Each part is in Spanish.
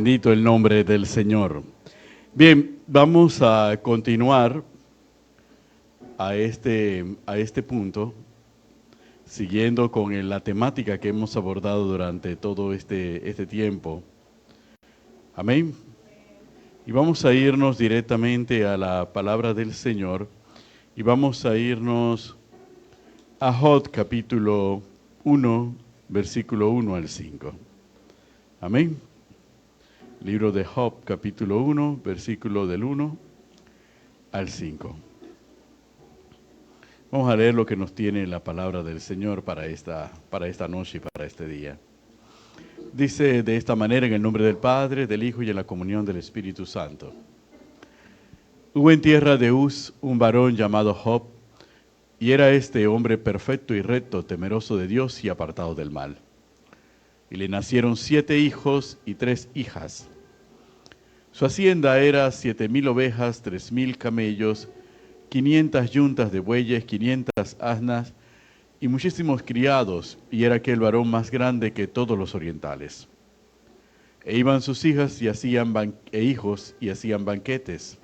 Bendito el nombre del Señor. Bien, vamos a continuar a este punto, siguiendo con la temática que hemos abordado durante todo este tiempo. Amén. Y vamos a irnos directamente a la palabra del Señor y vamos a irnos a Job capítulo 1, versículo 1 al 5. Amén. Libro de Job, capítulo 1, versículo del 1 al 5. Vamos a leer lo que nos tiene la palabra del Señor para esta noche y para este día. Dice de esta manera, en el nombre del Padre, del Hijo y en la comunión del Espíritu Santo. Hubo en tierra de Uz un varón llamado Job, y era este hombre perfecto y recto, temeroso de Dios y apartado del mal. Y le nacieron 7 hijos y 3 hijas. Su hacienda era 7,000 ovejas, 3,000 camellos, 500 yuntas de bueyes, 500 asnas y muchísimos criados, y era aquel varón más grande que todos los orientales. E iban sus hijas e hijos y hacían banquetes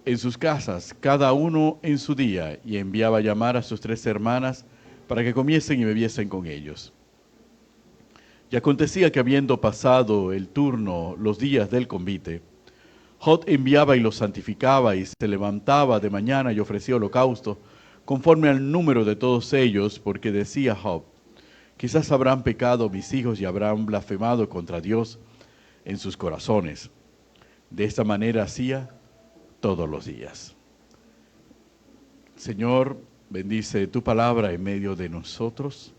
en sus casas, cada uno en su día, y enviaba a llamar a sus 3 hermanas para que comiesen y bebiesen con ellos. Y acontecía que habiendo pasado el turno, los días del convite, Job enviaba y los santificaba y se levantaba de mañana y ofrecía holocausto conforme al número de todos ellos, porque decía Job, quizás habrán pecado mis hijos y habrán blasfemado contra Dios en sus corazones. De esta manera hacía todos los días. Señor, bendice tu palabra en medio de nosotros.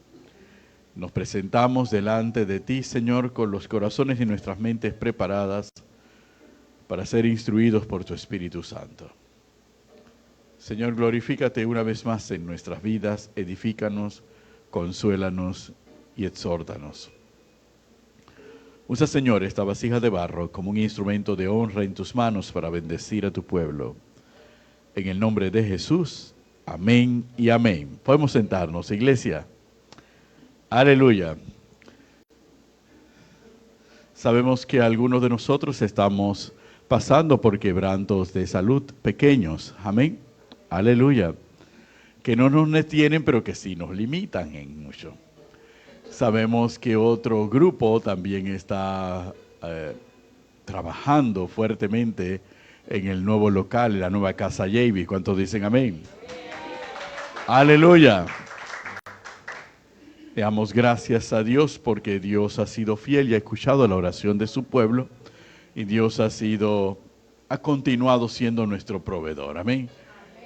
Nos presentamos delante de ti, Señor, con los corazones y nuestras mentes preparadas para ser instruidos por tu Espíritu Santo. Señor, glorifícate una vez más en nuestras vidas, edifícanos, consuélanos y exhórtanos. Usa, Señor, esta vasija de barro como un instrumento de honra en tus manos para bendecir a tu pueblo. En el nombre de Jesús, amén y amén. Podemos sentarnos, iglesia. Aleluya. Sabemos que algunos de nosotros estamos pasando por quebrantos de salud pequeños. Amén. Aleluya. Que no nos detienen, pero que sí nos limitan en mucho. Sabemos que otro grupo también está trabajando fuertemente en el nuevo local, en la nueva casa Yavis. ¿Cuántos dicen amén? Aleluya. Le damos gracias a Dios porque Dios ha sido fiel y ha escuchado la oración de su pueblo y Dios ha continuado siendo nuestro proveedor, amén.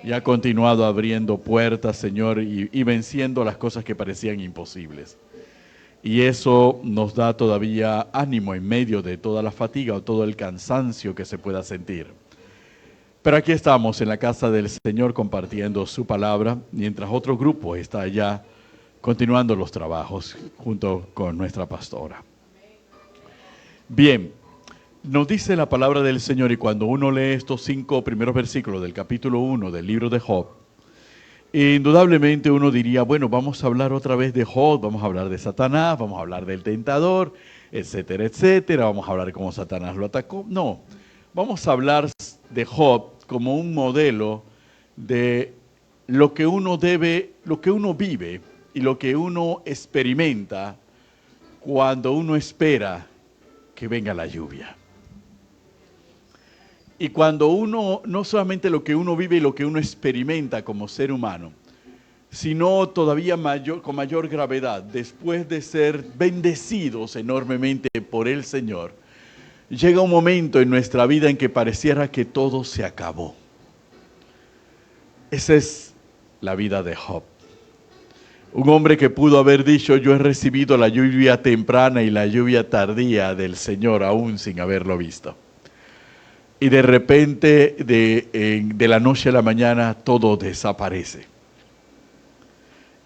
Y ha continuado abriendo puertas, Señor, y venciendo las cosas que parecían imposibles. Y eso nos da todavía ánimo en medio de toda la fatiga o todo el cansancio que se pueda sentir. Pero aquí estamos en la casa del Señor compartiendo su palabra, mientras otro grupo está allá continuando los trabajos junto con nuestra pastora. Bien, nos dice la palabra del Señor, y cuando uno lee estos 5 primeros versículos del capítulo 1 del libro de Job, indudablemente uno diría, bueno, vamos a hablar otra vez de Job, vamos a hablar de Satanás, vamos a hablar del tentador, etcétera, etcétera, vamos a hablar de cómo Satanás lo atacó. No, vamos a hablar de Job como un modelo de lo que uno vive y lo que uno experimenta cuando uno espera que venga la lluvia. Y cuando uno, no solamente lo que uno vive y lo que uno experimenta como ser humano, sino todavía con mayor gravedad, después de ser bendecidos enormemente por el Señor, llega un momento en nuestra vida en que pareciera que todo se acabó. Esa es la vida de Job. Un hombre que pudo haber dicho, yo he recibido la lluvia temprana y la lluvia tardía del Señor, aún sin haberlo visto. Y de repente, de la noche a la mañana, todo desaparece.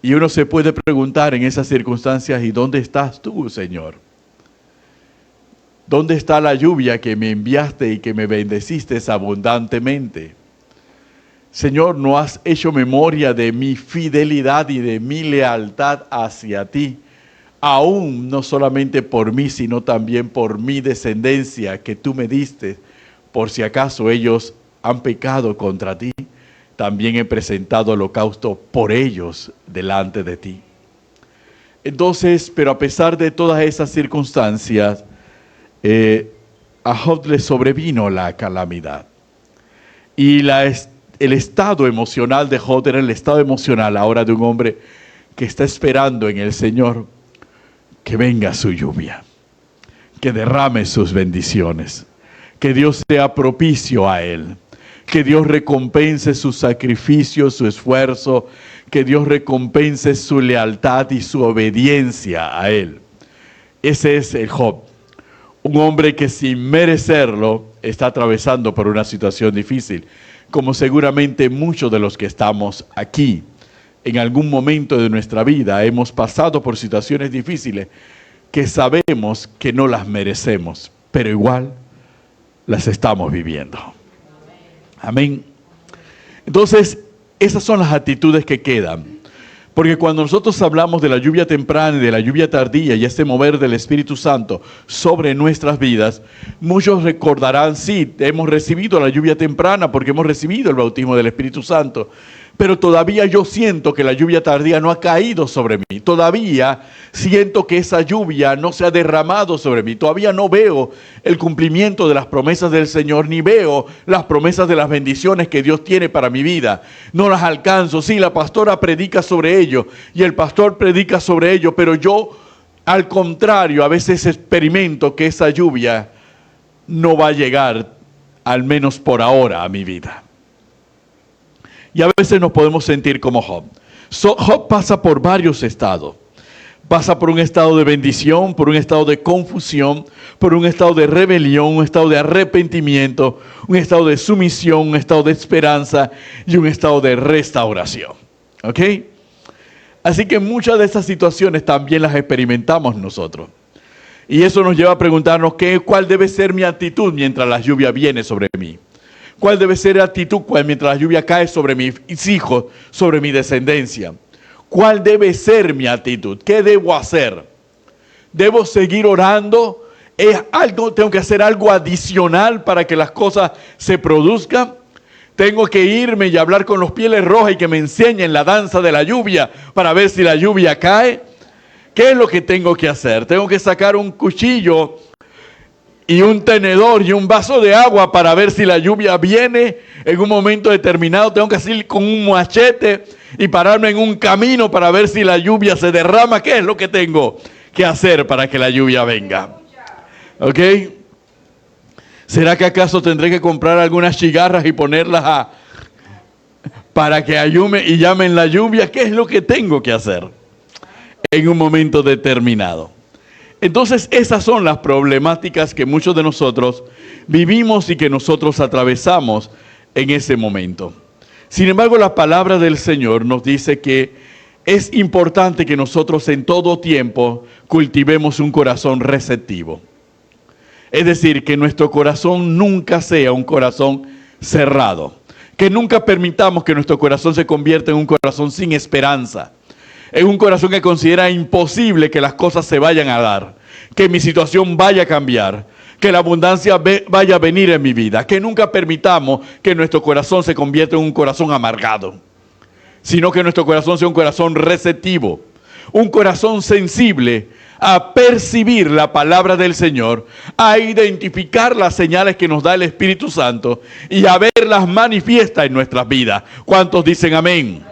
Y uno se puede preguntar en esas circunstancias, ¿y dónde estás tú, Señor? ¿Dónde está la lluvia que me enviaste y que me bendeciste abundantemente? Señor, no has hecho memoria de mi fidelidad y de mi lealtad hacia ti, aún no solamente por mí, sino también por mi descendencia que tú me diste, por si acaso ellos han pecado contra ti, también he presentado holocausto por ellos delante de ti. Entonces, pero a pesar de todas esas circunstancias, a Job le sobrevino la calamidad. Y el estado emocional de Job era el estado emocional ahora de un hombre que está esperando en el Señor que venga su lluvia, que derrame sus bendiciones, que Dios sea propicio a él, que Dios recompense su sacrificio, su esfuerzo, que Dios recompense su lealtad y su obediencia a él. Ese es el Job, un hombre que sin merecerlo está atravesando por una situación difícil, como seguramente muchos de los que estamos aquí en algún momento de nuestra vida hemos pasado por situaciones difíciles que sabemos que no las merecemos, pero igual las estamos viviendo. Amén. Entonces, esas son las actitudes que quedan. Porque cuando nosotros hablamos de la lluvia temprana y de la lluvia tardía y este mover del Espíritu Santo sobre nuestras vidas, muchos recordarán, sí, hemos recibido la lluvia temprana porque hemos recibido el bautismo del Espíritu Santo, pero todavía yo siento que la lluvia tardía no ha caído sobre mí. Todavía siento que esa lluvia no se ha derramado sobre mí. Todavía no veo el cumplimiento de las promesas del Señor, ni veo las promesas de las bendiciones que Dios tiene para mi vida. No las alcanzo. Sí, la pastora predica sobre ello y el pastor predica sobre ello, pero yo, al contrario, a veces experimento que esa lluvia no va a llegar, al menos por ahora, a mi vida. Y a veces nos podemos sentir como Job. Job pasa por varios estados. Pasa por un estado de bendición, por un estado de confusión, por un estado de rebelión, un estado de arrepentimiento, un estado de sumisión, un estado de esperanza y un estado de restauración. ¿Ok? Así que muchas de estas situaciones también las experimentamos nosotros. Y eso nos lleva a preguntarnos cuál debe ser mi actitud mientras la lluvia viene sobre mí. ¿Cuál debe ser la actitud mientras la lluvia cae sobre mis hijos, sobre mi descendencia? ¿Cuál debe ser mi actitud? ¿Qué debo hacer? ¿Debo seguir orando? ¿Tengo que hacer algo adicional para que las cosas se produzcan? ¿Tengo que irme y hablar con los Pieles Rojas y que me enseñen la danza de la lluvia para ver si la lluvia cae? ¿Qué es lo que tengo que hacer? ¿Tengo que sacar un cuchillo y un tenedor y un vaso de agua para ver si la lluvia viene en un momento determinado? Tengo que ir con un machete y pararme en un camino para ver si la lluvia se derrama. ¿Qué es lo que tengo que hacer para que la lluvia venga? ¿Ok? ¿Será que acaso tendré que comprar algunas cigarras y ponerlas para que ayume y llamen la lluvia? ¿Qué es lo que tengo que hacer en un momento determinado? Entonces esas son las problemáticas que muchos de nosotros vivimos y que nosotros atravesamos en ese momento. Sin embargo, la palabra del Señor nos dice que es importante que nosotros en todo tiempo cultivemos un corazón receptivo. Es decir, que nuestro corazón nunca sea un corazón cerrado. Que nunca permitamos que nuestro corazón se convierta en un corazón sin esperanza. En un corazón que considera imposible que las cosas se vayan a dar, que mi situación vaya a cambiar, que la abundancia vaya a venir en mi vida, que nunca permitamos que nuestro corazón se convierta en un corazón amargado, sino que nuestro corazón sea un corazón receptivo, un corazón sensible a percibir la palabra del Señor, a identificar las señales que nos da el Espíritu Santo y a verlas manifiestas en nuestras vidas. ¿Cuántos dicen amén?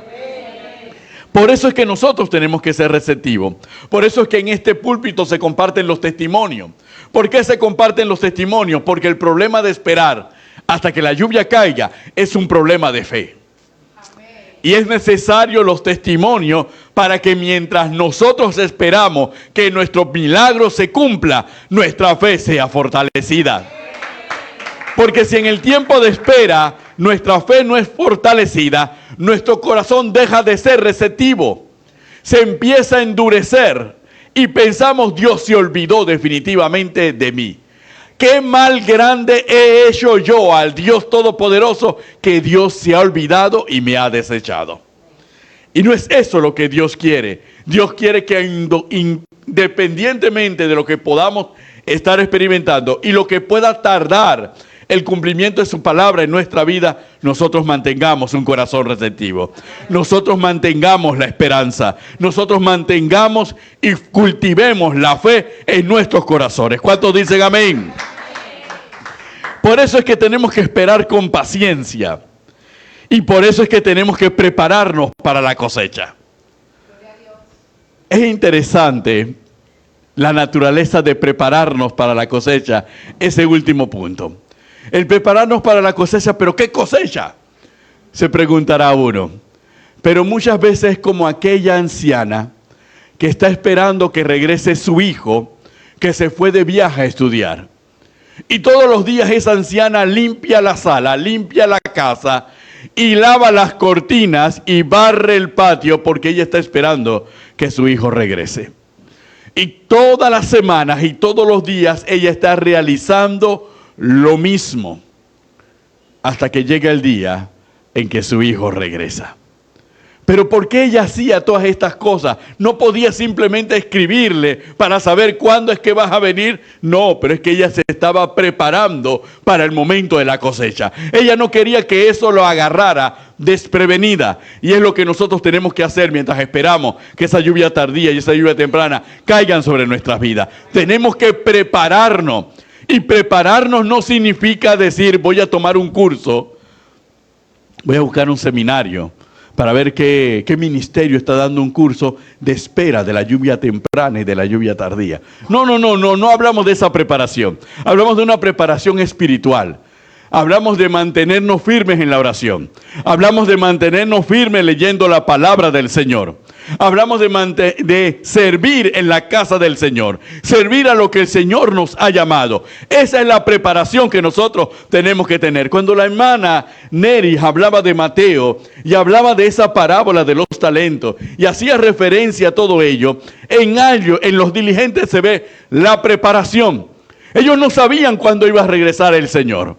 Por eso es que nosotros tenemos que ser receptivos. Por eso es que en este púlpito se comparten los testimonios. ¿Por qué se comparten los testimonios? Porque el problema de esperar hasta que la lluvia caiga es un problema de fe. Y es necesario los testimonios para que mientras nosotros esperamos que nuestro milagro se cumpla, nuestra fe sea fortalecida. Porque si en el tiempo de espera nuestra fe no es fortalecida, nuestro corazón deja de ser receptivo, se empieza a endurecer y pensamos: Dios se olvidó definitivamente de mí. ¿Qué mal grande he hecho yo al Dios Todopoderoso que Dios se ha olvidado y me ha desechado? Y no es eso lo que Dios quiere. Dios quiere que dependientemente de lo que podamos estar experimentando y lo que pueda tardar el cumplimiento de su palabra en nuestra vida, nosotros mantengamos un corazón receptivo. Nosotros mantengamos la esperanza. Nosotros mantengamos y cultivemos la fe en nuestros corazones. ¿Cuántos dicen amén? Por eso es que tenemos que esperar con paciencia. Y por eso es que tenemos que prepararnos para la cosecha. Es interesante la naturaleza de prepararnos para la cosecha, ese último punto. El prepararnos para la cosecha, ¿pero qué cosecha? Se preguntará uno. Pero muchas veces es como aquella anciana que está esperando que regrese su hijo, que se fue de viaje a estudiar. Y todos los días esa anciana limpia la sala, limpia la casa, y lava las cortinas y barre el patio porque ella está esperando que su hijo regrese. Y todas las semanas y todos los días ella está realizando lo mismo hasta que llega el día en que su hijo regresa. Pero ¿por qué ella hacía todas estas cosas? No podía simplemente escribirle para saber cuándo es que vas a venir. No, pero es que ella se estaba preparando para el momento de la cosecha. Ella no quería que eso lo agarrara desprevenida. Y es lo que nosotros tenemos que hacer mientras esperamos que esa lluvia tardía y esa lluvia temprana caigan sobre nuestras vidas. Tenemos que prepararnos. Y prepararnos no significa decir voy a tomar un curso, voy a buscar un seminario para ver qué ministerio está dando un curso de espera de la lluvia temprana y de la lluvia tardía. No hablamos de esa preparación. Hablamos de una preparación espiritual. Hablamos de mantenernos firmes en la oración. Hablamos de mantenernos firmes leyendo la palabra del Señor. Hablamos de servir en la casa del Señor. Servir a lo que el Señor nos ha llamado. Esa es la preparación que nosotros tenemos que tener. Cuando la hermana Neri hablaba de Mateo y hablaba de esa parábola de los talentos y hacía referencia a todo ello, en los diligentes se ve la preparación. Ellos no sabían cuándo iba a regresar el Señor.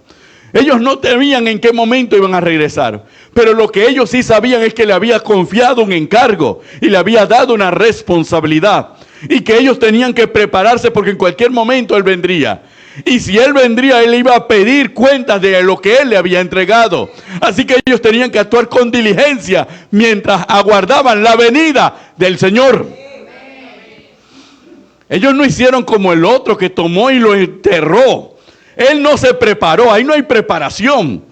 Ellos no sabían en qué momento iban a regresar. Pero lo que ellos sí sabían es que le había confiado un encargo y le había dado una responsabilidad. Y que ellos tenían que prepararse porque en cualquier momento Él vendría. Y si Él vendría, Él iba a pedir cuentas de lo que Él le había entregado. Así que ellos tenían que actuar con diligencia mientras aguardaban la venida del Señor. Ellos no hicieron como el otro que tomó y lo enterró. Él no se preparó, ahí no hay preparación.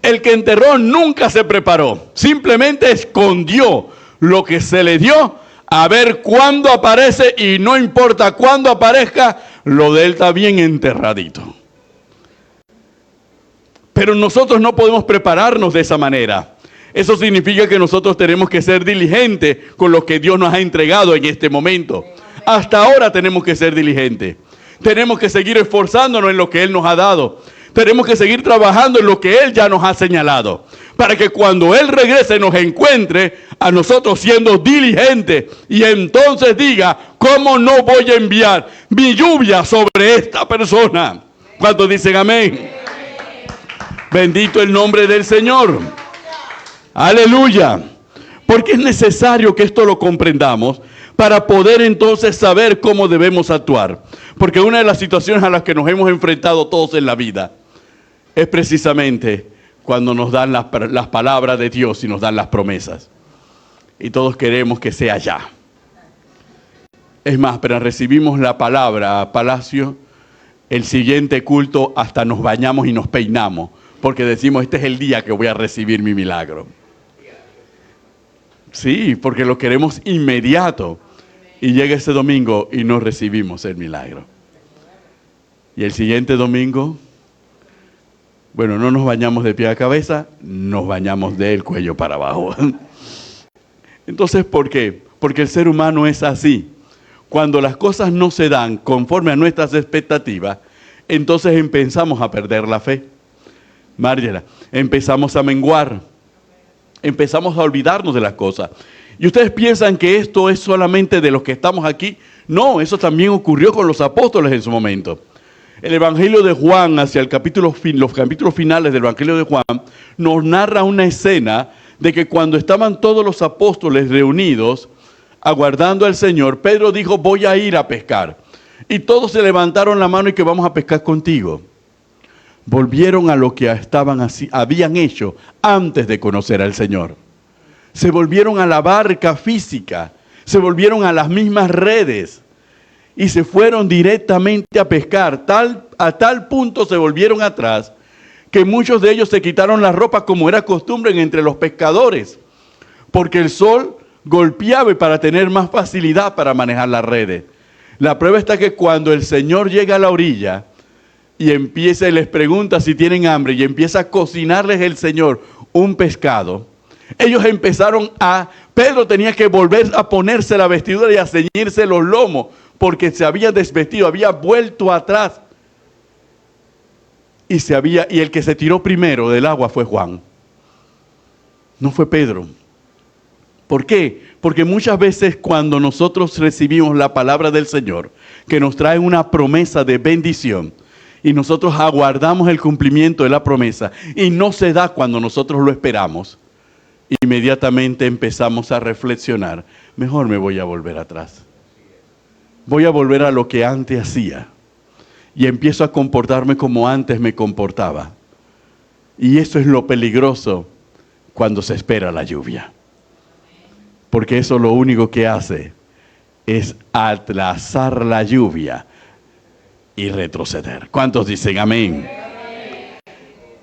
El que enterró nunca se preparó, simplemente escondió lo que se le dio a ver cuándo aparece y no importa cuándo aparezca, lo de él está bien enterradito. Pero nosotros no podemos prepararnos de esa manera. Eso significa que nosotros tenemos que ser diligentes con lo que Dios nos ha entregado en este momento. Hasta ahora tenemos que ser diligentes. Tenemos que seguir esforzándonos en lo que Él nos ha dado. Tenemos que seguir trabajando en lo que Él ya nos ha señalado. Para que cuando Él regrese nos encuentre a nosotros siendo diligentes. Y entonces diga, ¿cómo no voy a enviar mi lluvia sobre esta persona? ¿Cuántos dicen amén? Bendito el nombre del Señor. Aleluya. Porque es necesario que esto lo comprendamos para poder entonces saber cómo debemos actuar. Porque una de las situaciones a las que nos hemos enfrentado todos en la vida es precisamente cuando nos dan las palabras de Dios y nos dan las promesas. Y todos queremos que sea ya. Es más, pero recibimos la palabra a Palacio, el siguiente culto hasta nos bañamos y nos peinamos, porque decimos, este es el día que voy a recibir mi milagro. Sí, porque lo queremos inmediato. Y llega ese domingo y no recibimos el milagro. Y el siguiente domingo, bueno, no nos bañamos de pie a cabeza, nos bañamos del cuello para abajo. Entonces, ¿por qué? Porque el ser humano es así. Cuando las cosas no se dan conforme a nuestras expectativas, entonces empezamos a perder la fe. Margela, empezamos a menguar. Empezamos a olvidarnos de las cosas. ¿Y ustedes piensan que esto es solamente de los que estamos aquí? No, eso también ocurrió con los apóstoles en su momento. El Evangelio de Juan, hacia los capítulos finales del Evangelio de Juan, nos narra una escena de que cuando estaban todos los apóstoles reunidos, aguardando al Señor, Pedro dijo, voy a ir a pescar. Y todos se levantaron la mano y que vamos a pescar contigo. Volvieron a lo que habían hecho antes de conocer al Señor. Se volvieron a la barca física, se volvieron a las mismas redes y se fueron directamente a pescar. A tal punto se volvieron atrás que muchos de ellos se quitaron la ropa como era costumbre entre los pescadores, porque el sol golpeaba y para tener más facilidad para manejar las redes. La prueba está que cuando el Señor llega a la orilla y empieza y les pregunta si tienen hambre y empieza a cocinarles el Señor un pescado, ellos Pedro tenía que volver a ponerse la vestidura y a ceñirse los lomos porque se había desvestido, había vuelto atrás y el que se tiró primero del agua fue Juan, no fue Pedro. ¿Por qué? Porque muchas veces cuando nosotros recibimos la palabra del Señor, que nos trae una promesa de bendición, y nosotros aguardamos el cumplimiento de la promesa, y no se da cuando nosotros lo esperamos, inmediatamente empezamos a reflexionar, mejor me voy a volver atrás. Voy a volver a lo que antes hacía, y empiezo a comportarme como antes me comportaba. Y eso es lo peligroso cuando se espera la lluvia. Porque eso lo único que hace es atrasar la lluvia y retroceder. ¿Cuántos dicen amén?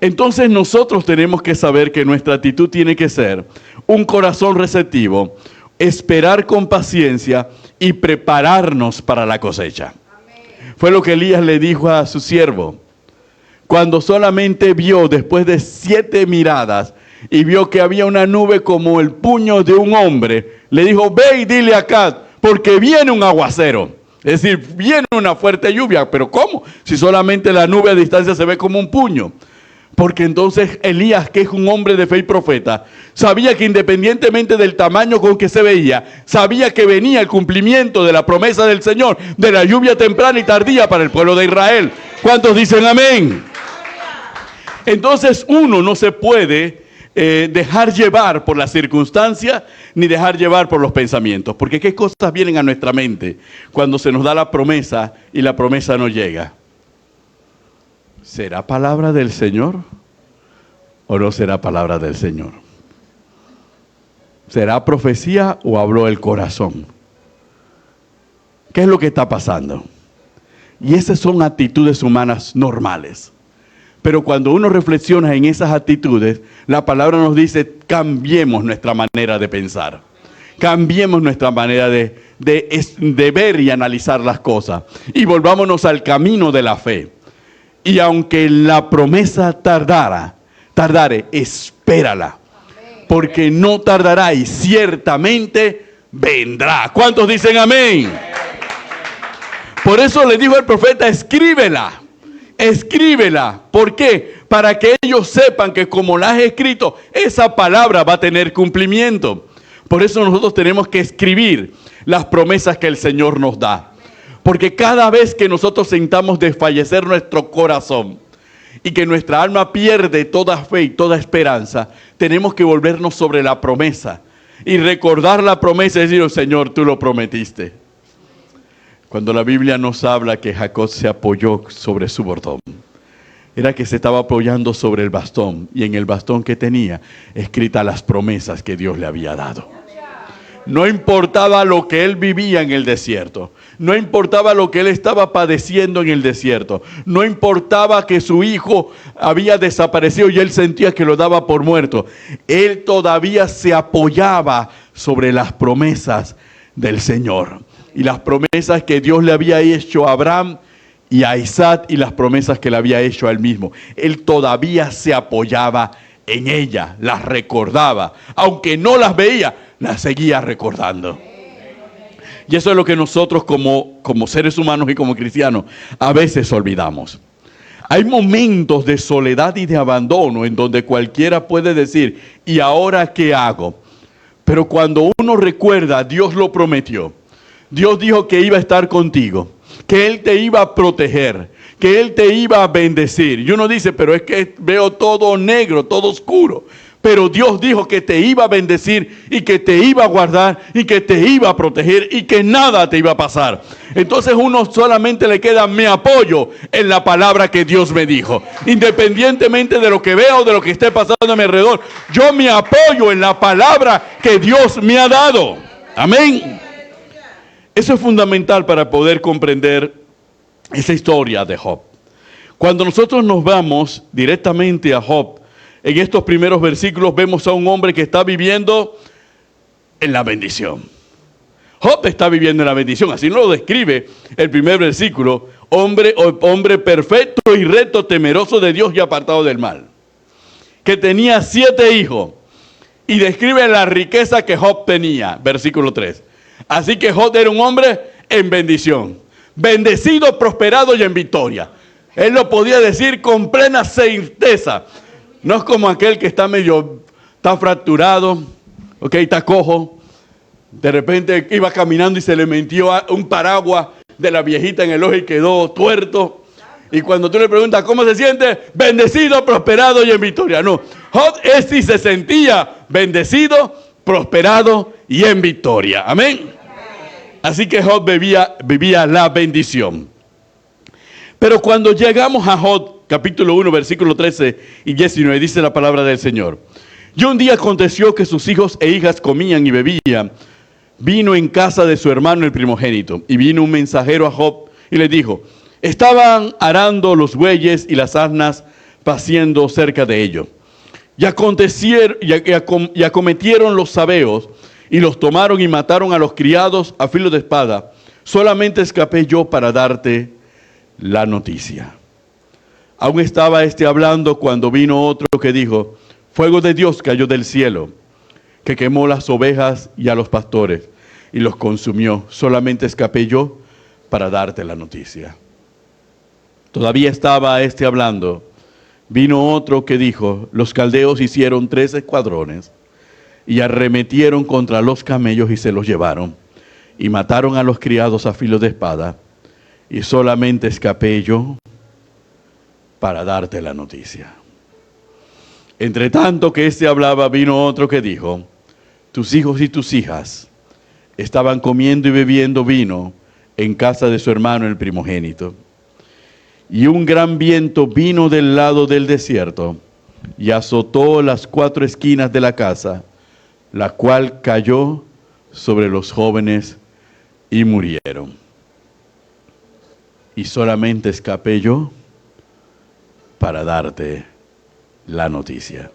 Entonces nosotros tenemos que saber que nuestra actitud tiene que ser un corazón receptivo, esperar con paciencia y prepararnos para la cosecha. Fue lo que Elías le dijo a su siervo. Cuando solamente vio, después de 7 miradas, y vio que había una nube como el puño de un hombre, le dijo, ve y dile a Acab, porque viene un aguacero. Es decir, viene una fuerte lluvia. ¿Pero cómo? Si solamente la nube a distancia se ve como un puño. Porque entonces Elías, que es un hombre de fe y profeta, sabía que independientemente del tamaño con que se veía, sabía que venía el cumplimiento de la promesa del Señor, de la lluvia temprana y tardía para el pueblo de Israel. ¿Cuántos dicen amén? Entonces uno no se puede dejar llevar por las circunstancias ni dejar llevar por los pensamientos, porque qué cosas vienen a nuestra mente cuando se nos da la promesa y la promesa no llega. ¿Será palabra del Señor o no será palabra del Señor? ¿Será profecía o habló el corazón? ¿Qué es lo que está pasando? Y esas son actitudes humanas normales. Pero cuando uno reflexiona en esas actitudes, la palabra nos dice, cambiemos nuestra manera de pensar. Cambiemos nuestra manera de ver y analizar las cosas. Y volvámonos al camino de la fe. Y aunque la promesa tardare, espérala. Porque no tardará y ciertamente vendrá. ¿Cuántos dicen amén? Por eso le dijo el profeta, escríbela. Escríbela. ¿Por qué? Para que ellos sepan que como la has escrito, esa palabra va a tener cumplimiento. Por eso nosotros tenemos que escribir las promesas que el Señor nos da. Porque cada vez que nosotros sintamos desfallecer nuestro corazón y que nuestra alma pierde toda fe y toda esperanza, tenemos que volvernos sobre la promesa y recordar la promesa y decir, oh, Señor, tú lo prometiste. Cuando la Biblia nos habla que Jacob se apoyó sobre su bordón, era que se estaba apoyando sobre el bastón, y en el bastón que tenía escritas las promesas que Dios le había dado. No importaba lo que él vivía en el desierto, no importaba lo que él estaba padeciendo en el desierto, no importaba que su hijo había desaparecido y él sentía que lo daba por muerto, él todavía se apoyaba sobre las promesas del Señor. Y las promesas que Dios le había hecho a Abraham y a Isaac y las promesas que le había hecho a él mismo. Él todavía se apoyaba en ellas, las recordaba. Aunque no las veía, las seguía recordando. Y eso es lo que nosotros como seres humanos y como cristianos a veces olvidamos. Hay momentos de soledad y de abandono en donde cualquiera puede decir, ¿y ahora qué hago? Pero cuando uno recuerda, Dios lo prometió. Dios dijo que iba a estar contigo, que Él te iba a proteger, que Él te iba a bendecir. Y uno dice, pero es que veo todo negro, todo oscuro. pero Dios dijo que te iba a bendecir y que te iba a guardar y que te iba a proteger y que nada te iba a pasar. Entonces uno solamente le queda, me apoyo en la palabra que Dios me dijo. Independientemente de lo que vea o de lo que esté pasando a mi alrededor, yo me apoyo en la palabra que Dios me ha dado. Amén. Eso es fundamental para poder comprender esa historia de Job. Cuando nosotros nos vamos directamente a Job, en estos primeros versículos vemos a un hombre que está viviendo en la bendición. Job está viviendo en la bendición, así nos lo describe el primer versículo. Hombre perfecto y recto, temeroso de Dios y apartado del mal. Que tenía 7 hijos. Y describe la riqueza que Job tenía, versículo 3. Así que Job era un hombre en bendición. Bendecido, prosperado y en victoria. Él lo podía decir con plena certeza. No es como aquel que está está fracturado, está cojo. De repente iba caminando y se le metió un paraguas de la viejita en el ojo y quedó tuerto. Y cuando tú le preguntas cómo se siente, bendecido, prosperado y en victoria. No, Job sí se sentía bendecido, prosperado y en victoria. Amén. Así que Job vivía la bendición. Pero cuando llegamos a Job, capítulo 1, versículo 13 y 19, dice la palabra del Señor. Y un día aconteció que sus hijos e hijas comían y bebían vino en casa de su hermano el primogénito. Y vino un mensajero a Job y le dijo, estaban arando los bueyes y las asnas paciendo cerca de ellos. Y acometieron los sabeos y los tomaron y mataron a los criados a filo de espada. Solamente escapé yo para darte la noticia. Aún estaba hablando cuando vino otro que dijo, fuego de Dios cayó del cielo, que quemó las ovejas y a los pastores y los consumió. Solamente escapé yo para darte la noticia. Todavía estaba hablando. Vino otro que dijo, los caldeos hicieron 3 escuadrones y arremetieron contra los camellos y se los llevaron y mataron a los criados a filo de espada y solamente escapé yo para darte la noticia. Entre tanto que hablaba, vino otro que dijo, tus hijos y tus hijas estaban comiendo y bebiendo vino en casa de su hermano el primogénito. Y un gran viento vino del lado del desierto y azotó las 4 esquinas de la casa, la cual cayó sobre los jóvenes y murieron. Y solamente escapé yo para darte la noticia.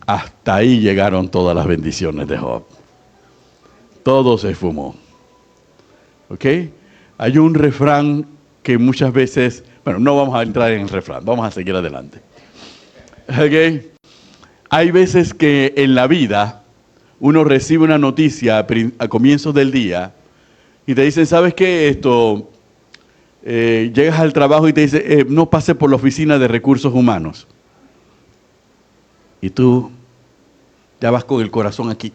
Hasta ahí llegaron todas las bendiciones de Job. Todo se esfumó. ¿Ok? Hay un refrán que muchas veces, bueno, no vamos a entrar en el refrán, vamos a seguir adelante. ¿Ok? Hay veces que en la vida uno recibe una noticia a comienzos del día y te dicen, ¿sabes qué? Llegas al trabajo y te dice, no pase por la oficina de recursos humanos. Y tú ya vas con el corazón aquí.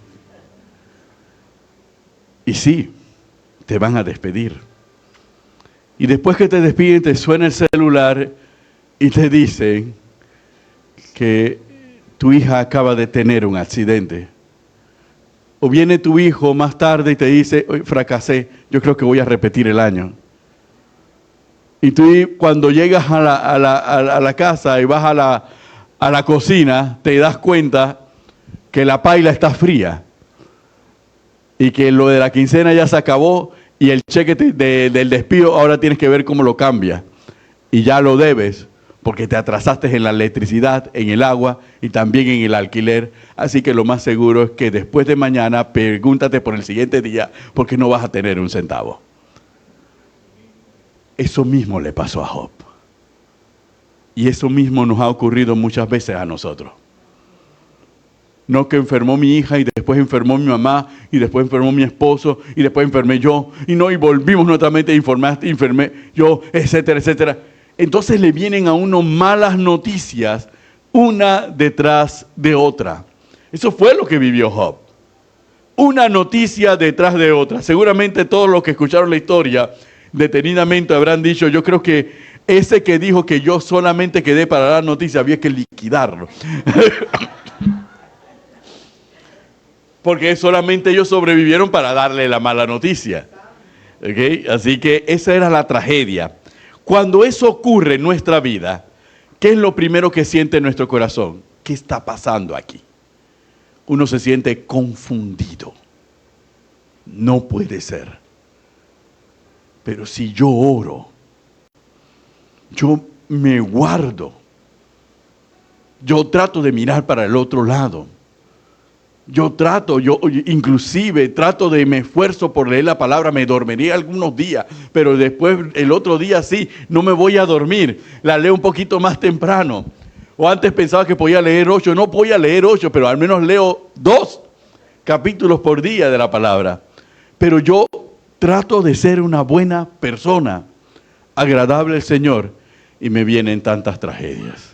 Y sí, te van a despedir. Y después que te despiden, te suena el celular y te dicen que tu hija acaba de tener un accidente. O viene tu hijo más tarde y te dice, hoy fracasé, yo creo que voy a repetir el año. Y tú cuando llegas a la casa y vas a la cocina, te das cuenta que la paila está fría y que lo de la quincena ya se acabó y el cheque del despido ahora tienes que ver cómo lo cambia. Y ya lo debes porque te atrasaste en la electricidad, en el agua y también en el alquiler. Así que lo más seguro es que después de mañana pregúntate por el siguiente día porque no vas a tener un centavo. Eso mismo le pasó a Job. Y eso mismo nos ha ocurrido muchas veces a nosotros. No que enfermó mi hija y después enfermó mi mamá y después enfermó mi esposo y después enfermé yo y volvimos nuevamente enfermé yo, etcétera, etcétera. Entonces le vienen a uno malas noticias una detrás de otra. Eso fue lo que vivió Job. Una noticia detrás de otra. Seguramente todos los que escucharon la historia detenidamente habrán dicho, yo creo que ese que dijo que yo solamente quedé para dar noticia, había que liquidarlo. Porque solamente ellos sobrevivieron para darle la mala noticia. ¿Okay? Así que esa era la tragedia. Cuando eso ocurre en nuestra vida, ¿qué es lo primero que siente nuestro corazón? ¿Qué está pasando aquí? Uno se siente confundido. No puede ser. Pero si yo oro, yo me guardo, yo trato de mirar para el otro lado. Yo inclusive trato me esfuerzo por leer la palabra, me dormiría algunos días, pero después el otro día sí, no me voy a dormir, la leo un poquito más temprano. O antes pensaba que podía leer 8, no voy a leer 8, pero al menos leo 2 capítulos por día de la palabra. Pero yo trato de ser una buena persona, agradable al Señor, y me vienen tantas tragedias.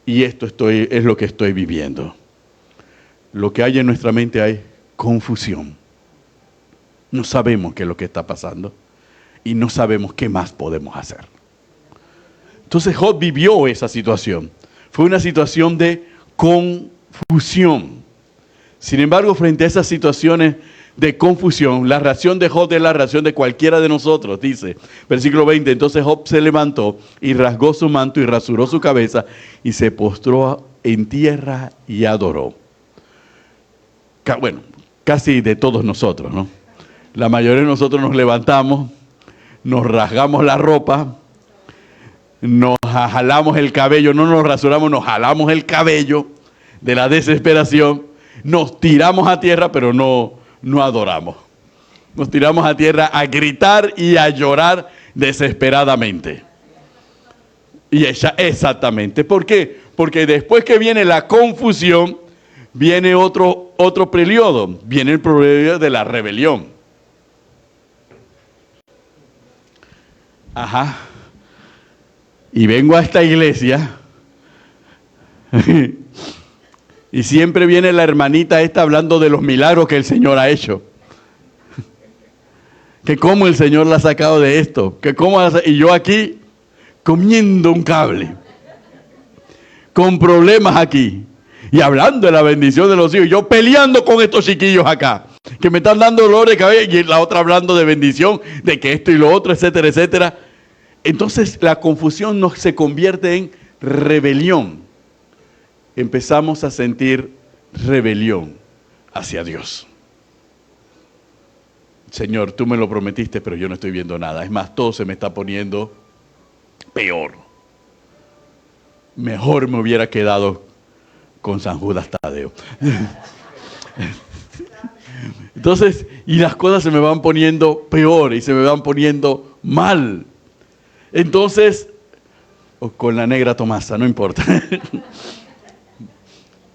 Y esto es lo que estoy viviendo. Lo que hay en nuestra mente hay confusión. No sabemos qué es lo que está pasando y no sabemos qué más podemos hacer. Entonces Job vivió esa situación. Fue una situación de confusión. Sin embargo, frente a esas situaciones de confusión, la reacción de Job es la reacción de cualquiera de nosotros. Dice, versículo 20, entonces Job se levantó y rasgó su manto y rasuró su cabeza y se postró en tierra y adoró. Bueno, casi de todos nosotros, ¿no? La mayoría de nosotros nos levantamos, nos rasgamos la ropa, nos jalamos el cabello, no nos rasuramos, nos jalamos el cabello de la desesperación, nos tiramos a tierra, pero no adoramos. Nos tiramos a tierra a gritar y a llorar desesperadamente. Y exactamente. ¿Por qué? Porque después que viene la confusión, viene otro periodo, viene el periodo de la rebelión. Ajá. Y vengo a esta iglesia y siempre viene la hermanita esta hablando de los milagros que el Señor ha hecho. Que cómo el Señor la ha sacado de esto. Y yo aquí comiendo un cable. Con problemas aquí. Y hablando de la bendición de los hijos, yo peleando con estos chiquillos acá, que me están dando dolor de cabeza, y la otra hablando de bendición, de que esto y lo otro, etcétera, etcétera. Entonces la confusión se convierte en rebelión. Empezamos a sentir rebelión hacia Dios. Señor, tú me lo prometiste, pero yo no estoy viendo nada. Es más, todo se me está poniendo peor. Mejor me hubiera quedado con San Judas Tadeo. Entonces, y las cosas se me van poniendo peor y se me van poniendo mal. Entonces, con la negra Tomasa, no importa.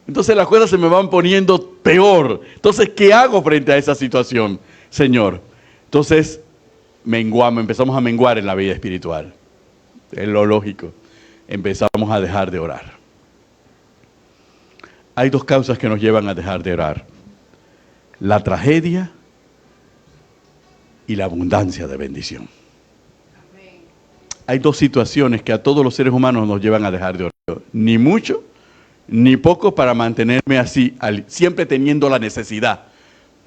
Entonces las cosas se me van poniendo peor. Entonces, ¿qué hago frente a esa situación, Señor? Entonces, empezamos a menguar en la vida espiritual. Es lo lógico. Empezamos a dejar de orar. Hay 2 causas que nos llevan a dejar de orar. La tragedia y la abundancia de bendición. Hay 2 situaciones que a todos los seres humanos nos llevan a dejar de orar. Ni mucho, ni poco para mantenerme así, siempre teniendo la necesidad,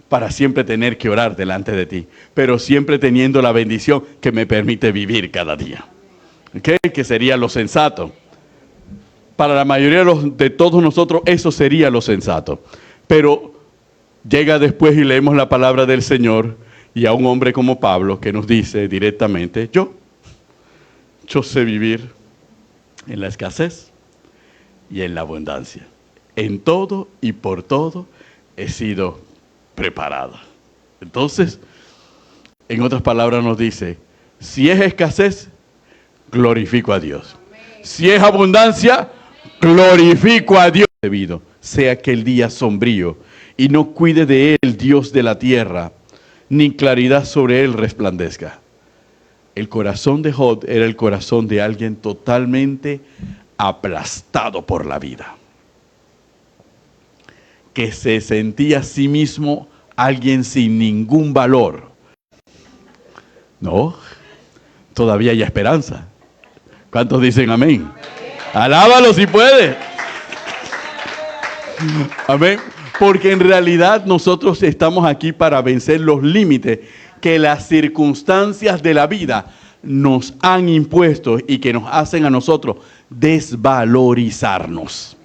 para siempre tener que orar delante de ti, pero siempre teniendo la bendición que me permite vivir cada día. ¿Okay? Que sería lo sensato. Para la mayoría de todos nosotros eso sería lo sensato. Pero llega después y leemos la palabra del Señor y a un hombre como Pablo que nos dice directamente, yo sé vivir en la escasez y en la abundancia. En todo y por todo he sido preparado. Entonces, en otras palabras nos dice, si es escasez, glorifico a Dios. Si es abundancia, glorifico a Dios. Debido sea que el día sombrío y no cuide de él Dios de la tierra, ni claridad sobre él resplandezca. El corazón de Job era el corazón de alguien totalmente aplastado por la vida, que se sentía a sí mismo alguien sin ningún valor. No, todavía hay esperanza. ¿Cuántos dicen amén? Alábalo si puede. Amén. Porque en realidad nosotros estamos aquí para vencer los límites que las circunstancias de la vida nos han impuesto y que nos hacen a nosotros desvalorizarnos,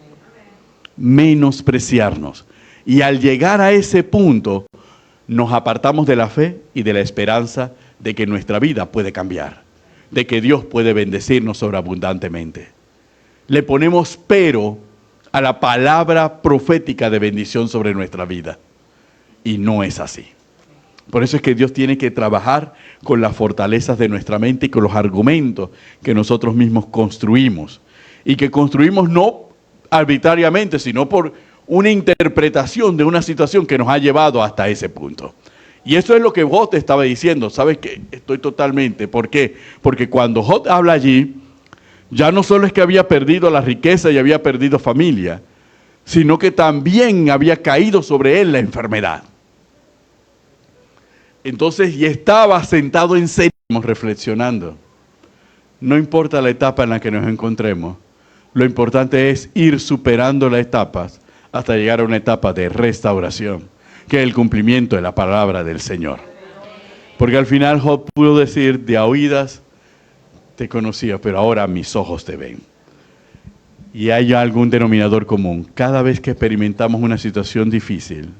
menospreciarnos. Y al llegar a ese punto, nos apartamos de la fe y de la esperanza de que nuestra vida puede cambiar, de que Dios puede bendecirnos sobreabundantemente. Le ponemos pero a la palabra profética de bendición sobre nuestra vida. Y no es así. Por eso es que Dios tiene que trabajar con las fortalezas de nuestra mente y con los argumentos que nosotros mismos construimos. Y que construimos no arbitrariamente, sino por una interpretación de una situación que nos ha llevado hasta ese punto. Y eso es lo que Job te estaba diciendo. ¿Sabes qué? Estoy totalmente. ¿Por qué? Porque cuando Job habla allí, ya no solo es que había perdido la riqueza y había perdido familia, sino que también había caído sobre él la enfermedad. Entonces, y estaba sentado en serio, reflexionando. No importa la etapa en la que nos encontremos, lo importante es ir superando las etapas hasta llegar a una etapa de restauración, que es el cumplimiento de la palabra del Señor. Porque al final Job pudo decir, de a oídas te conocía, pero ahora mis ojos te ven. Y hay algún denominador común. Cada vez que experimentamos una situación difícil,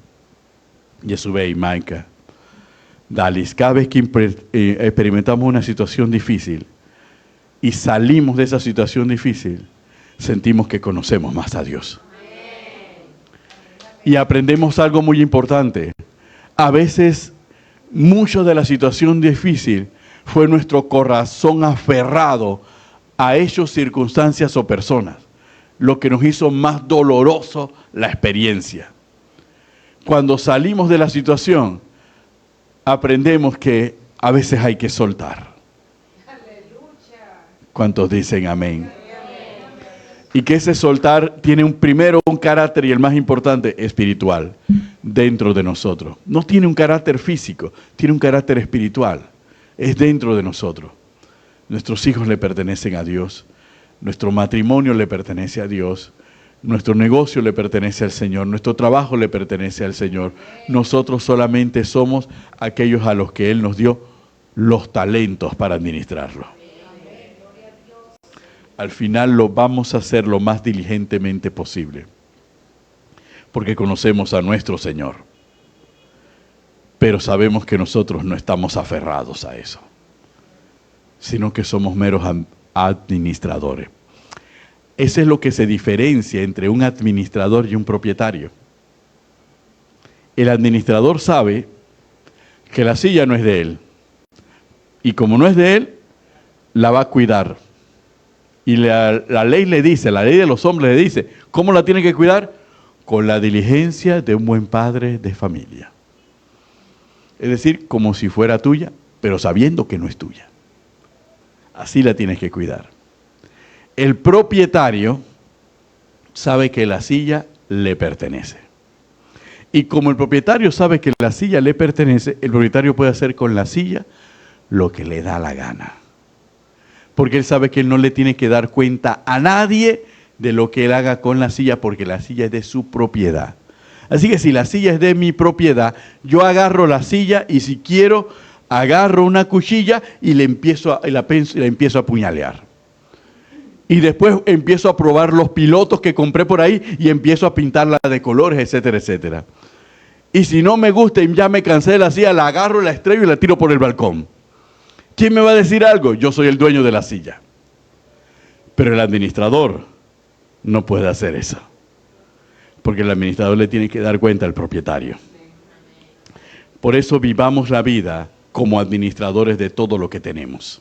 Yesubé y Maica, Dalis, cada vez que experimentamos una situación difícil y salimos de esa situación difícil, sentimos que conocemos más a Dios. Y aprendemos algo muy importante. A veces, mucho de la situación difícil fue nuestro corazón aferrado a hechos, circunstancias o personas, lo que nos hizo más doloroso la experiencia. Cuando salimos de la situación, aprendemos que a veces hay que soltar. ¿Cuántos dicen amén? Y que ese soltar tiene primero un carácter, y el más importante, espiritual, dentro de nosotros. No tiene un carácter físico, tiene un carácter espiritual. Es dentro de nosotros. Nuestros hijos le pertenecen a Dios. Nuestro matrimonio le pertenece a Dios. Nuestro negocio le pertenece al Señor. Nuestro trabajo le pertenece al Señor. Nosotros solamente somos aquellos a los que Él nos dio los talentos para administrarlo. Al final lo vamos a hacer lo más diligentemente posible, porque conocemos a nuestro Señor. Pero sabemos que nosotros no estamos aferrados a eso, sino que somos meros administradores. Eso es lo que se diferencia entre un administrador y un propietario. El administrador sabe que la silla no es de él, y como no es de él, la va a cuidar. Y la ley le dice, la ley de los hombres le dice, ¿cómo la tiene que cuidar? Con la diligencia de un buen padre de familia. Es decir, como si fuera tuya, pero sabiendo que no es tuya. Así la tienes que cuidar. El propietario sabe que la silla le pertenece. Y como el propietario sabe que la silla le pertenece, el propietario puede hacer con la silla lo que le da la gana. Porque él sabe que él no le tiene que dar cuenta a nadie de lo que él haga con la silla, porque la silla es de su propiedad. Así que si la silla es de mi propiedad, yo agarro la silla y si quiero, agarro una cuchilla y la empiezo a apuñalear. Y después empiezo a probar los pilotos que compré por ahí y empiezo a pintarla de colores, etcétera, etcétera. Y si no me gusta y ya me cansé de la silla, la agarro, la estrello y la tiro por el balcón. ¿Quién me va a decir algo? Yo soy el dueño de la silla. Pero el administrador no puede hacer eso. Porque el administrador le tiene que dar cuenta al propietario. Por eso vivamos la vida como administradores de todo lo que tenemos.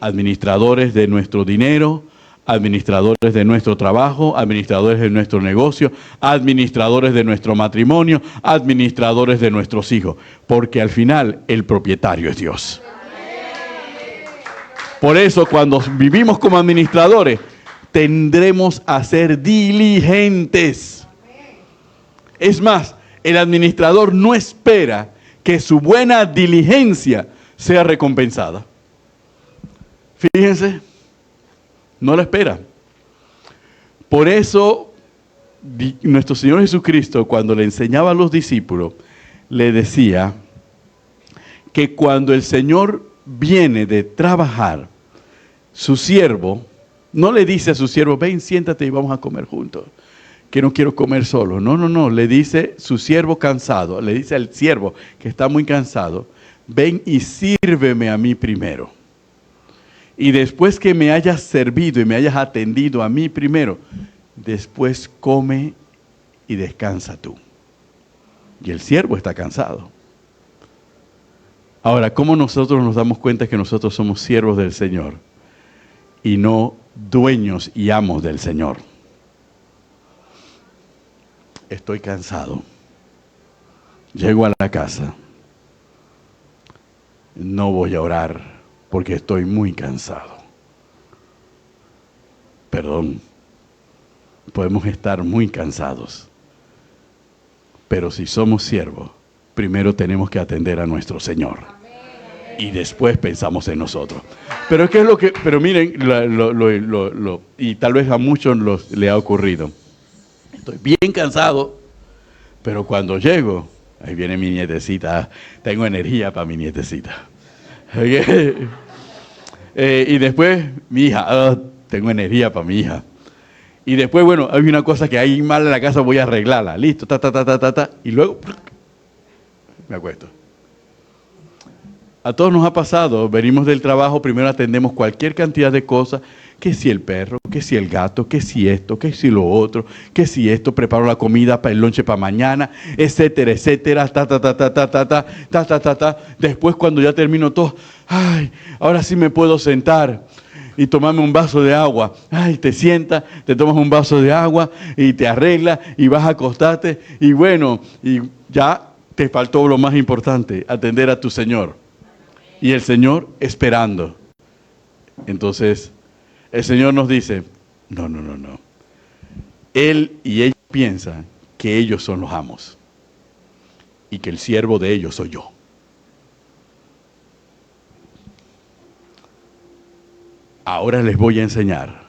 Administradores de nuestro dinero, administradores de nuestro trabajo, administradores de nuestro negocio, administradores de nuestro matrimonio, administradores de nuestros hijos. Porque al final el propietario es Dios. Por eso cuando vivimos como administradores, tendremos a ser diligentes. Es más, el administrador no espera que su buena diligencia sea recompensada. Fíjense, no la espera. Por eso, nuestro Señor Jesucristo, cuando le enseñaba a los discípulos, le decía que cuando el Señor viene de trabajar, su siervo no le dice a su siervo, ven, siéntate y vamos a comer juntos, que no quiero comer solo. No, le dice su siervo cansado, le dice al siervo que está muy cansado, ven y sírveme a mí primero. Y después que me hayas servido y me hayas atendido a mí primero, después come y descansa tú. Y el siervo está cansado. Ahora, ¿cómo nosotros nos damos cuenta que nosotros somos siervos del Señor y no dueños y amos del Señor? Estoy cansado. Llego a la casa. No voy a orar porque estoy muy cansado. Perdón. Podemos estar muy cansados. Pero si somos siervos, primero tenemos que atender a nuestro Señor. Y después pensamos en nosotros. Pero ¿qué es lo que? Pero miren, y tal vez a muchos le ha ocurrido. Estoy bien cansado, pero cuando llego, ahí viene mi nietecita, tengo energía para mi nietecita. Y después, mi hija, tengo energía para mi hija. Y después, bueno, hay una cosa que hay mal en la casa, voy a arreglarla. Listo, y luego me acuesto. A todos nos ha pasado, venimos del trabajo, primero atendemos cualquier cantidad de cosas, que si el perro, que si el gato, que si esto, que si lo otro, que si esto, preparo la comida para el lonche para mañana, etcétera, etcétera, Después cuando ya termino todo, ay, ahora sí me puedo sentar y tomarme un vaso de agua. Ay, te sientas, te tomas un vaso de agua y te arreglas y vas a acostarte y bueno, y ya te faltó lo más importante, atender a tu Señor. Y el Señor esperando. Entonces, el Señor nos dice, no. Él y ella piensan que ellos son los amos y que el siervo de ellos soy yo. Ahora les voy a enseñar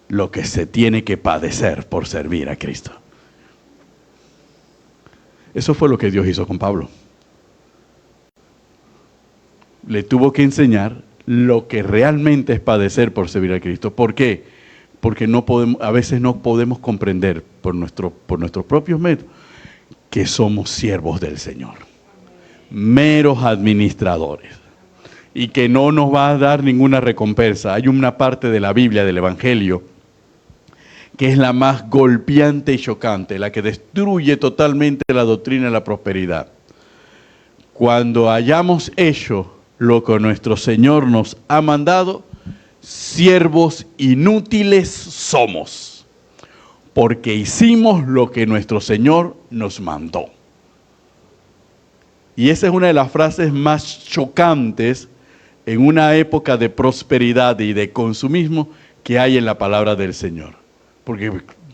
lo que se tiene que padecer por servir a Cristo. Eso fue lo que Dios hizo con Pablo. Le tuvo que enseñar lo que realmente es padecer por servir a Cristo. ¿Por qué? Porque a veces no podemos comprender por nuestros propios métodos que somos siervos del Señor, meros administradores, y que no nos va a dar ninguna recompensa. Hay una parte de la Biblia, del Evangelio, que es la más golpeante y chocante, la que destruye totalmente la doctrina de la prosperidad. Cuando hayamos hecho lo que nuestro Señor nos ha mandado, siervos inútiles somos, porque hicimos lo que nuestro Señor nos mandó. Y esa es una de las frases más chocantes en una época de prosperidad y de consumismo que hay en la palabra del Señor. Porque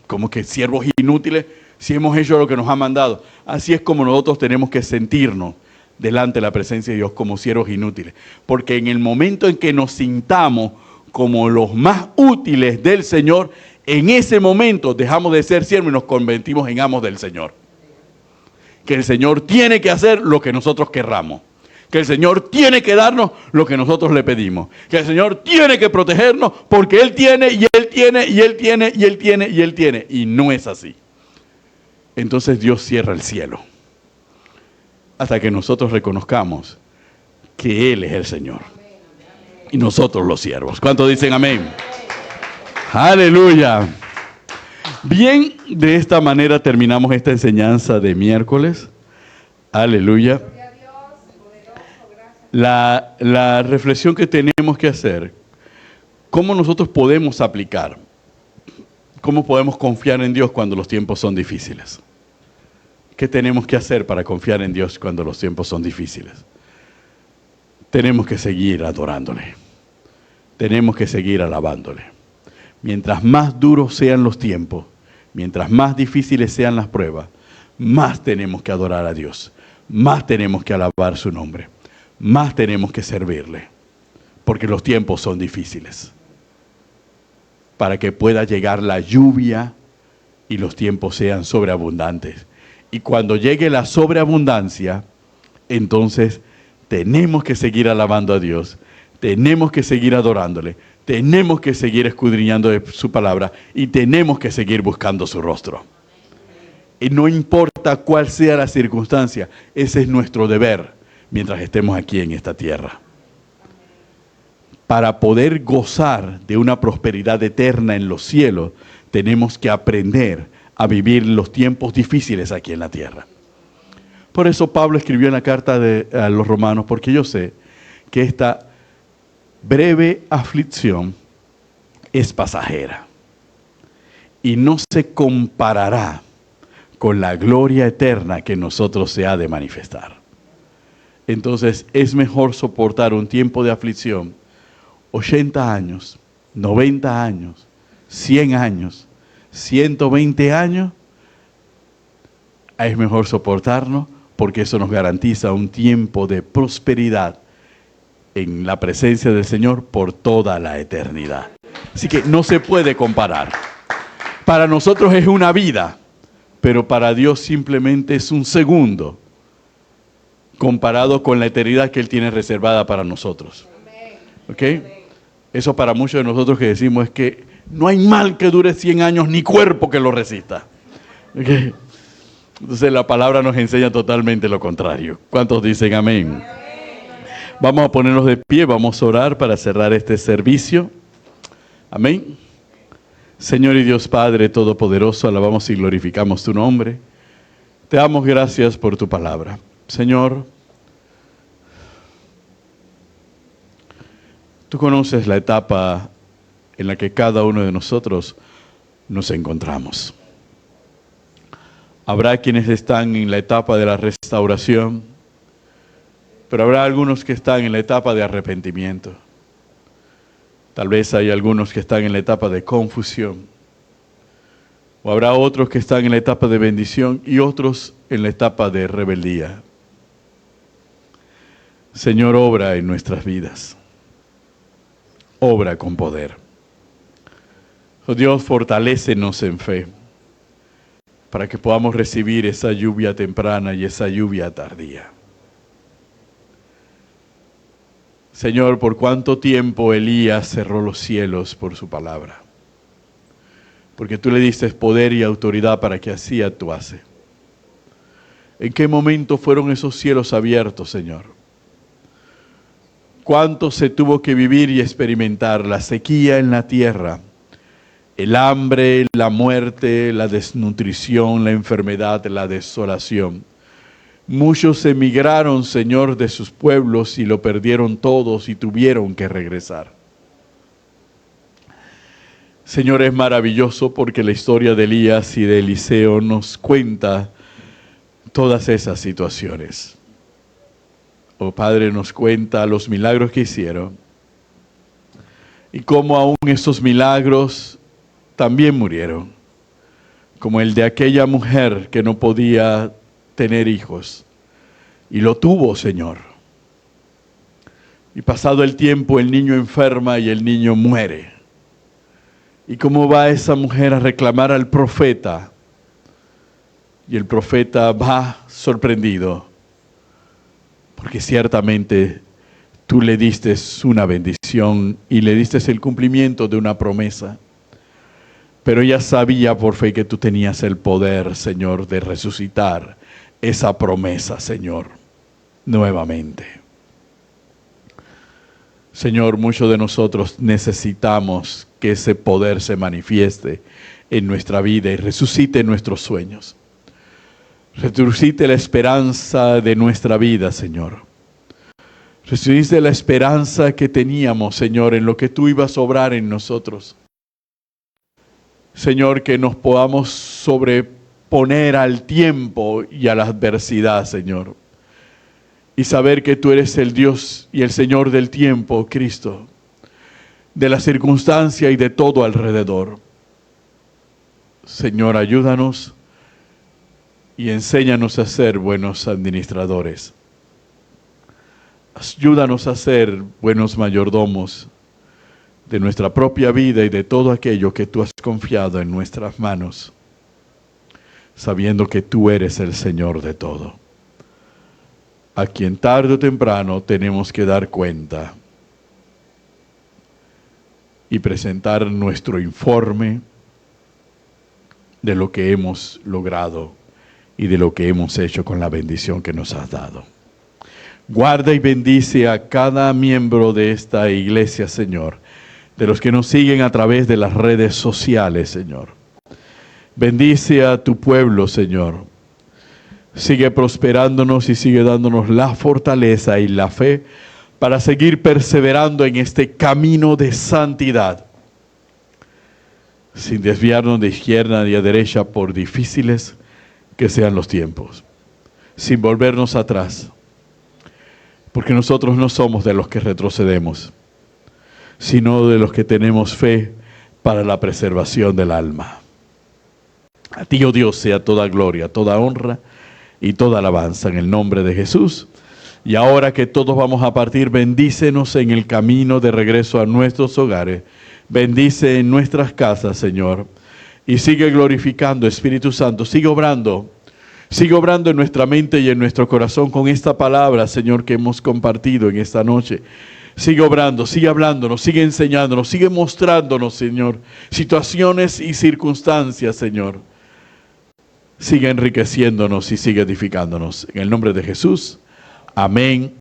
como que siervos inútiles, si hemos hecho lo que nos ha mandado. Así es como nosotros tenemos que sentirnos delante de la presencia de Dios como siervos inútiles. Porque en el momento en que nos sintamos como los más útiles del Señor, en ese momento dejamos de ser siervos y nos convertimos en amos del Señor. Que el Señor tiene que hacer lo que nosotros querramos. Que el Señor tiene que darnos lo que nosotros le pedimos. Que el Señor tiene que protegernos porque Él tiene, y Él tiene, y Él tiene, y Él tiene, y Él tiene. Y no es así. Entonces Dios cierra el cielo. Hasta que nosotros reconozcamos que Él es el Señor. Y nosotros los siervos. ¿Cuántos dicen amén? ¡Aleluya! Bien, de esta manera terminamos esta enseñanza de miércoles. ¡Aleluya! La reflexión que tenemos que hacer, ¿cómo nosotros podemos aplicar? ¿Cómo podemos confiar en Dios cuando los tiempos son difíciles? ¿Qué tenemos que hacer para confiar en Dios cuando los tiempos son difíciles? Tenemos que seguir adorándole. Tenemos que seguir alabándole. Mientras más duros sean los tiempos, mientras más difíciles sean las pruebas, más tenemos que adorar a Dios. Más tenemos que alabar su nombre. más tenemos que servirle, porque los tiempos son difíciles, para que pueda llegar la lluvia y los tiempos sean sobreabundantes. Y cuando llegue la sobreabundancia, entonces tenemos que seguir alabando a Dios, tenemos que seguir adorándole, tenemos que seguir escudriñando de su palabra y tenemos que seguir buscando su rostro. Y no importa cuál sea la circunstancia, ese es nuestro deber mientras estemos aquí en esta tierra. Para poder gozar de una prosperidad eterna en los cielos, tenemos que aprender a vivir los tiempos difíciles aquí en la tierra. Por eso Pablo escribió en la carta a los romanos, porque yo sé que esta breve aflicción es pasajera y no se comparará con la gloria eterna que en nosotros se ha de manifestar. Entonces es mejor soportar un tiempo de aflicción, 80 años, 90 años, 100 años, 120 años, es mejor soportarnos porque eso nos garantiza un tiempo de prosperidad en la presencia del Señor por toda la eternidad. Así que no se puede comparar. Para nosotros es una vida, pero para Dios simplemente es un segundo comparado con la eternidad que Él tiene reservada para nosotros. ¿Ok? Eso para muchos de nosotros que decimos es que no hay mal que dure 100 años ni cuerpo que lo resista. ¿Ok? Entonces la palabra nos enseña totalmente lo contrario. ¿Cuántos dicen amén? Vamos a ponernos de pie, vamos a orar para cerrar este servicio. Amén. Señor y Dios Padre Todopoderoso, alabamos y glorificamos tu nombre. Te damos gracias por tu palabra. Señor, tú conoces la etapa en la que cada uno de nosotros nos encontramos. Habrá quienes están en la etapa de la restauración, pero habrá algunos que están en la etapa de arrepentimiento. Tal vez hay algunos que están en la etapa de confusión. O habrá otros que están en la etapa de bendición y otros en la etapa de rebeldía. Señor, obra en nuestras vidas. Obra con poder. Oh Dios, fortalécenos en fe para que podamos recibir esa lluvia temprana y esa lluvia tardía. Señor, ¿por cuánto tiempo Elías cerró los cielos por su palabra? Porque tú le diste poder y autoridad para que así actuase. ¿En qué momento fueron esos cielos abiertos, Señor? ¿Cuánto se tuvo que vivir y experimentar la sequía en la tierra? El hambre, la muerte, la desnutrición, la enfermedad, la desolación. Muchos emigraron, Señor, de sus pueblos y lo perdieron todos y tuvieron que regresar. Señor, es maravilloso porque la historia de Elías y de Eliseo nos cuenta todas esas situaciones. Oh Padre, nos cuenta los milagros que hicieron y cómo aún esos milagros también murieron, como el de aquella mujer que no podía tener hijos y lo tuvo, Señor. Y pasado el tiempo el niño enferma y el niño muere. ¿Y cómo va esa mujer a reclamar al profeta? Y el profeta va sorprendido, porque ciertamente tú le diste una bendición y le diste el cumplimiento de una promesa. Pero ella sabía por fe que tú tenías el poder, Señor, de resucitar esa promesa, Señor, nuevamente. Señor, muchos de nosotros necesitamos que ese poder se manifieste en nuestra vida y resucite nuestros sueños. Resucite la esperanza de nuestra vida, Señor. Resucite la esperanza que teníamos, Señor, en lo que tú ibas a obrar en nosotros. Señor, que nos podamos sobreponer al tiempo y a la adversidad, Señor. Y saber que tú eres el Dios y el Señor del tiempo, Cristo, de la circunstancia y de todo alrededor. Señor, ayúdanos y enséñanos a ser buenos administradores, Ayúdanos a ser buenos mayordomos de nuestra propia vida y de todo aquello que tú has confiado en nuestras manos, sabiendo que tú eres el Señor de todo, a quien tarde o temprano tenemos que dar cuenta y presentar nuestro informe de lo que hemos logrado y de lo que hemos hecho con la bendición que nos has dado. Guarda y bendice a cada miembro de esta iglesia, Señor, de los que nos siguen a través de las redes sociales, Señor. Bendice a tu pueblo, Señor. Sigue prosperándonos y sigue dándonos la fortaleza y la fe para seguir perseverando en este camino de santidad, sin desviarnos de izquierda ni a derecha por difíciles que sean los tiempos, sin volvernos atrás, porque nosotros no somos de los que retrocedemos, sino de los que tenemos fe para la preservación del alma. A ti, oh Dios, sea toda gloria, toda honra y toda alabanza en el nombre de Jesús. Y ahora que todos vamos a partir, bendícenos en el camino de regreso a nuestros hogares. Bendice en nuestras casas, Señor. Y sigue glorificando, Espíritu Santo. Sigue obrando en nuestra mente y en nuestro corazón con esta palabra, Señor, que hemos compartido en esta noche. Sigue obrando, sigue hablándonos, sigue enseñándonos, sigue mostrándonos, Señor, situaciones y circunstancias, Señor. Sigue enriqueciéndonos y sigue edificándonos. En el nombre de Jesús. Amén.